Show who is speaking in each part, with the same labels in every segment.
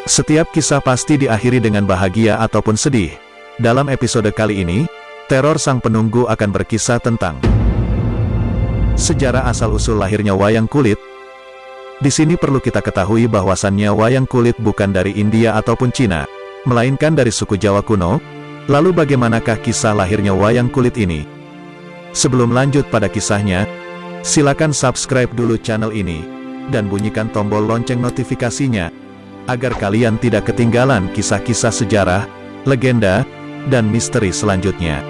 Speaker 1: Setiap kisah pasti diakhiri dengan bahagia ataupun sedih. Dalam episode kali ini, Teror Sang Penunggu akan berkisah tentang sejarah asal-usul lahirnya wayang kulit. Di sini perlu kita ketahui bahwasannya wayang kulit bukan dari India ataupun Cina, melainkan dari suku Jawa kuno. Lalu bagaimanakah kisah lahirnya wayang kulit ini? Sebelum lanjut pada kisahnya, silakan subscribe dulu channel ini, dan bunyikan tombol lonceng notifikasinya, agar kalian tidak ketinggalan kisah-kisah sejarah, legenda, dan misteri selanjutnya.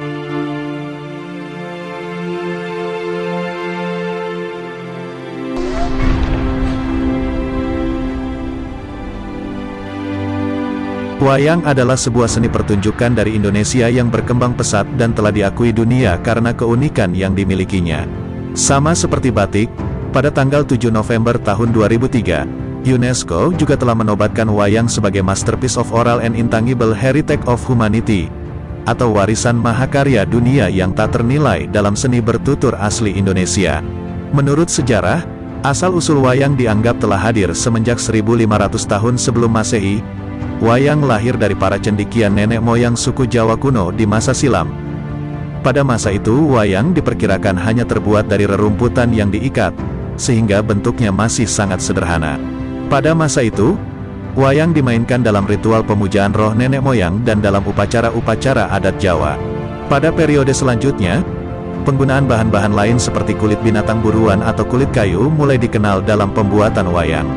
Speaker 1: Wayang adalah sebuah seni pertunjukan dari Indonesia yang berkembang pesat dan telah diakui dunia karena keunikan yang dimilikinya. Sama seperti batik, pada tanggal 7 November tahun 2003, UNESCO juga telah menobatkan wayang sebagai Masterpiece of Oral and Intangible Heritage of Humanity, atau warisan mahakarya dunia yang tak ternilai dalam seni bertutur asli Indonesia. Menurut sejarah, asal-usul wayang dianggap telah hadir semenjak 1500 tahun sebelum Masehi. Wayang lahir dari para cendekian nenek moyang suku Jawa kuno di masa silam. Pada masa itu, wayang diperkirakan hanya terbuat dari rerumputan yang diikat, sehingga bentuknya masih sangat sederhana. Pada masa itu, wayang dimainkan dalam ritual pemujaan roh nenek moyang dan dalam upacara-upacara adat Jawa. Pada periode selanjutnya, penggunaan bahan-bahan lain seperti kulit binatang buruan atau kulit kayu mulai dikenal dalam pembuatan wayang.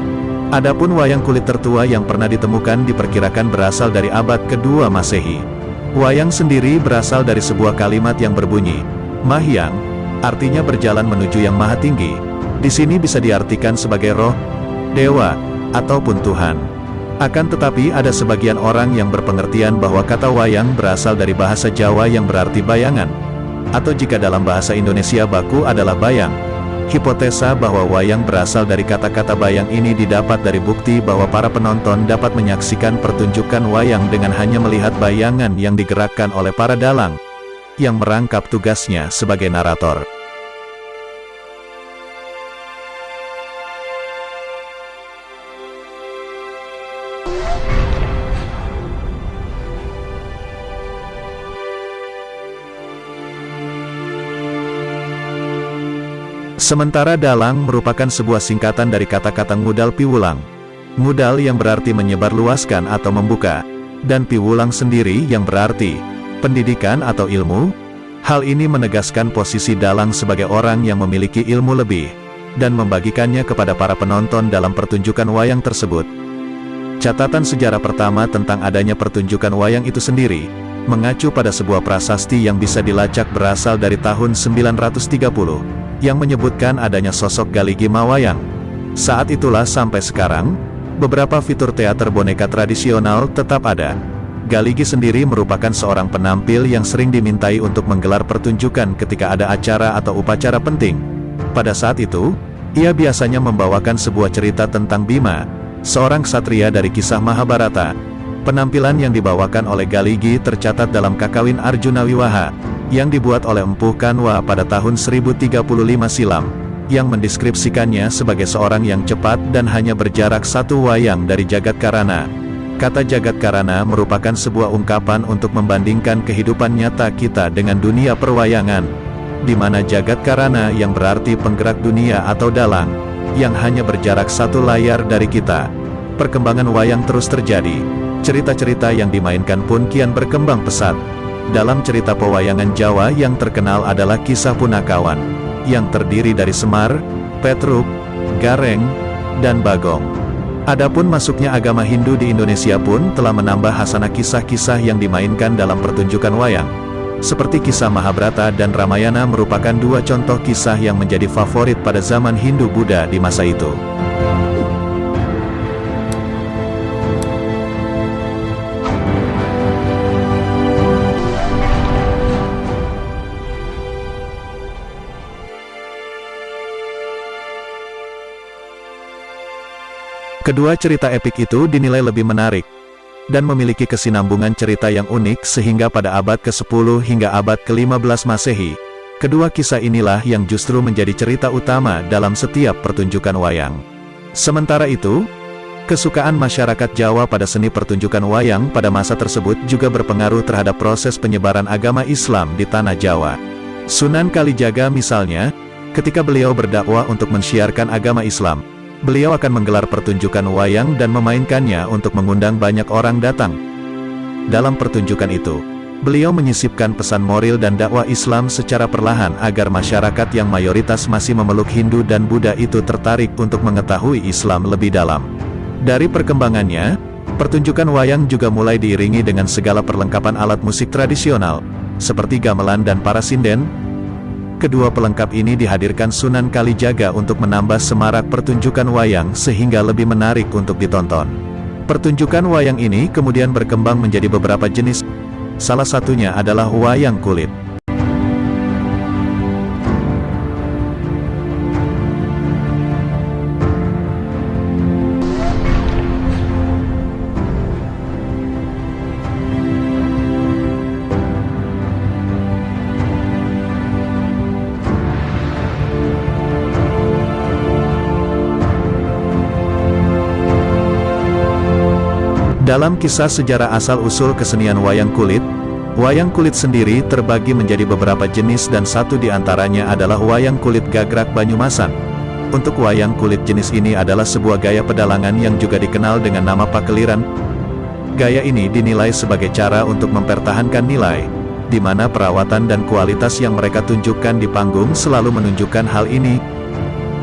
Speaker 1: Adapun wayang kulit tertua yang pernah ditemukan diperkirakan berasal dari abad kedua Masehi. Wayang sendiri berasal dari sebuah kalimat yang berbunyi, Mahyang, artinya berjalan menuju yang maha tinggi. Di sini bisa diartikan sebagai roh, dewa, ataupun Tuhan. Akan tetapi ada sebagian orang yang berpengertian bahwa kata wayang berasal dari bahasa Jawa yang berarti bayangan. Atau jika dalam bahasa Indonesia baku adalah bayang. Hipotesa bahwa wayang berasal dari kata-kata bayang ini didapat dari bukti bahwa para penonton dapat menyaksikan pertunjukan wayang dengan hanya melihat bayangan yang digerakkan oleh para dalang, yang merangkap tugasnya sebagai narator. Sementara dalang merupakan sebuah singkatan dari kata-kata ngudal piwulang. Ngudal yang berarti menyebar luaskan atau membuka, dan piwulang sendiri yang berarti pendidikan atau ilmu. Hal ini menegaskan posisi dalang sebagai orang yang memiliki ilmu lebih, dan membagikannya kepada para penonton dalam pertunjukan wayang tersebut. Catatan sejarah pertama tentang adanya pertunjukan wayang itu sendiri, mengacu pada sebuah prasasti yang bisa dilacak berasal dari tahun 930. Yang menyebutkan adanya sosok Galigi Mawayang. Saat itulah sampai sekarang, beberapa fitur teater boneka tradisional tetap ada. Galigi sendiri merupakan seorang penampil yang sering dimintai untuk menggelar pertunjukan ketika ada acara atau upacara penting. Pada saat itu, ia biasanya membawakan sebuah cerita tentang Bima, seorang ksatria dari kisah Mahabharata. Penampilan yang dibawakan oleh Galigi tercatat dalam Kakawin Arjuna Wiwaha, yang dibuat oleh Empuh Kanwa pada tahun 1035 silam, yang mendeskripsikannya sebagai seorang yang cepat dan hanya berjarak satu wayang dari Jagat Karana. Kata Jagat Karana merupakan sebuah ungkapan untuk membandingkan kehidupan nyata kita dengan dunia perwayangan, di mana Jagat Karana yang berarti penggerak dunia atau dalang, yang hanya berjarak satu layar dari kita. Perkembangan wayang terus terjadi. Cerita-cerita yang dimainkan pun kian berkembang pesat. Dalam cerita pewayangan Jawa yang terkenal adalah kisah Punakawan, yang terdiri dari Semar, Petruk, Gareng, dan Bagong. Adapun masuknya agama Hindu di Indonesia pun telah menambah hasanah kisah-kisah yang dimainkan dalam pertunjukan wayang. Seperti kisah Mahabharata dan Ramayana merupakan dua contoh kisah yang menjadi favorit pada zaman Hindu-Buddha di masa itu. Kedua cerita epik itu dinilai lebih menarik, dan memiliki kesinambungan cerita yang unik sehingga pada abad ke-10 hingga abad ke-15 Masehi, kedua kisah inilah yang justru menjadi cerita utama dalam setiap pertunjukan wayang. Sementara itu, kesukaan masyarakat Jawa pada seni pertunjukan wayang pada masa tersebut juga berpengaruh terhadap proses penyebaran agama Islam di tanah Jawa. Sunan Kalijaga misalnya, ketika beliau berdakwah untuk mensyiarkan agama Islam, beliau akan menggelar pertunjukan wayang dan memainkannya untuk mengundang banyak orang datang. Dalam pertunjukan itu, beliau menyisipkan pesan moral dan dakwah Islam secara perlahan agar masyarakat yang mayoritas masih memeluk Hindu dan Buddha itu tertarik untuk mengetahui Islam lebih dalam. Dari perkembangannya, pertunjukan wayang juga mulai diiringi dengan segala perlengkapan alat musik tradisional, seperti gamelan dan parasinden. Kedua pelengkap ini dihadirkan Sunan Kalijaga untuk menambah semarak pertunjukan wayang sehingga lebih menarik untuk ditonton. Pertunjukan wayang ini kemudian berkembang menjadi beberapa jenis, salah satunya adalah wayang kulit. Dalam kisah sejarah asal-usul kesenian wayang kulit sendiri terbagi menjadi beberapa jenis dan satu di antaranya adalah wayang kulit gagrak Banyumasan. Untuk wayang kulit jenis ini adalah sebuah gaya pedalangan yang juga dikenal dengan nama pakeliran. Gaya ini dinilai sebagai cara untuk mempertahankan nilai, di mana perawatan dan kualitas yang mereka tunjukkan di panggung selalu menunjukkan hal ini.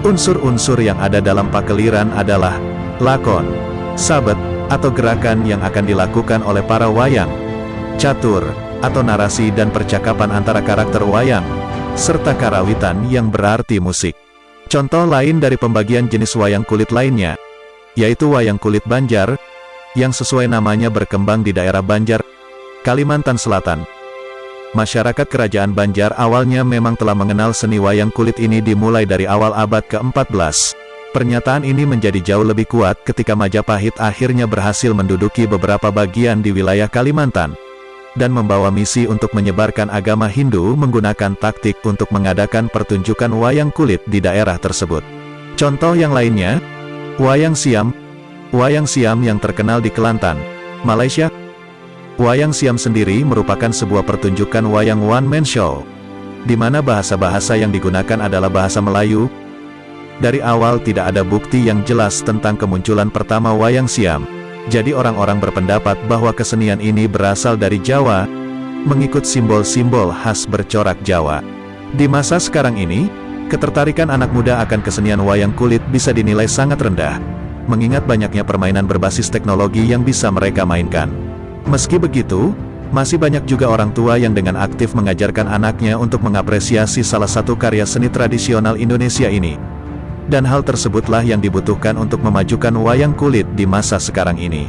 Speaker 1: Unsur-unsur yang ada dalam pakeliran adalah lakon, sabet, atau gerakan yang akan dilakukan oleh para wayang, catur, atau narasi dan percakapan antara karakter wayang, serta karawitan yang berarti musik. Contoh lain dari pembagian jenis wayang kulit lainnya, yaitu wayang kulit Banjar, yang sesuai namanya berkembang di daerah Banjar, Kalimantan Selatan. Masyarakat kerajaan Banjar awalnya memang telah mengenal seni wayang kulit ini dimulai dari awal abad ke-14. Pernyataan ini menjadi jauh lebih kuat ketika Majapahit akhirnya berhasil menduduki beberapa bagian di wilayah Kalimantan, dan membawa misi untuk menyebarkan agama Hindu menggunakan taktik untuk mengadakan pertunjukan wayang kulit di daerah tersebut. Contoh yang lainnya, wayang siam. Wayang siam yang terkenal di Kelantan, Malaysia. Wayang siam sendiri merupakan sebuah pertunjukan wayang one-man show, di mana bahasa-bahasa yang digunakan adalah bahasa Melayu. Dari awal tidak ada bukti yang jelas tentang kemunculan pertama wayang siam, jadi orang-orang berpendapat bahwa kesenian ini berasal dari Jawa, mengikut simbol-simbol khas bercorak Jawa. Di masa sekarang ini, ketertarikan anak muda akan kesenian wayang kulit bisa dinilai sangat rendah, mengingat banyaknya permainan berbasis teknologi yang bisa mereka mainkan. Meski begitu, masih banyak juga orang tua yang dengan aktif mengajarkan anaknya untuk mengapresiasi salah satu karya seni tradisional Indonesia ini. Dan hal tersebutlah yang dibutuhkan untuk memajukan wayang kulit di masa sekarang ini.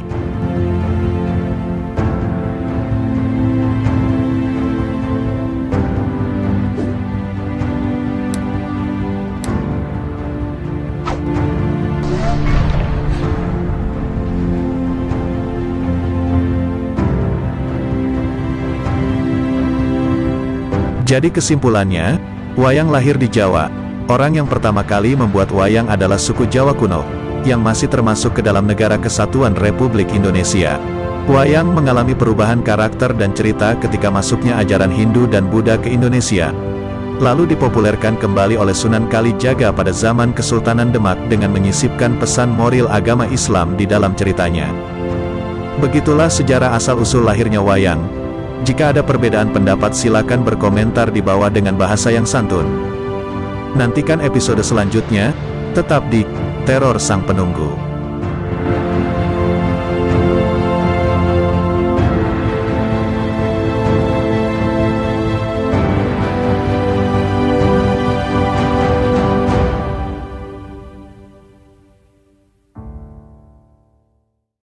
Speaker 1: Jadi kesimpulannya, wayang lahir di Jawa. Orang yang pertama kali membuat wayang adalah suku Jawa kuno, yang masih termasuk ke dalam Negara Kesatuan Republik Indonesia. Wayang mengalami perubahan karakter dan cerita ketika masuknya ajaran Hindu dan Buddha ke Indonesia. Lalu dipopulerkan kembali oleh Sunan Kalijaga pada zaman Kesultanan Demak dengan menyisipkan pesan moral agama Islam di dalam ceritanya. Begitulah sejarah asal-usul lahirnya wayang. Jika ada perbedaan pendapat silakan berkomentar di bawah dengan bahasa yang santun. Nantikan episode selanjutnya, tetap di Teror Sang Penunggu.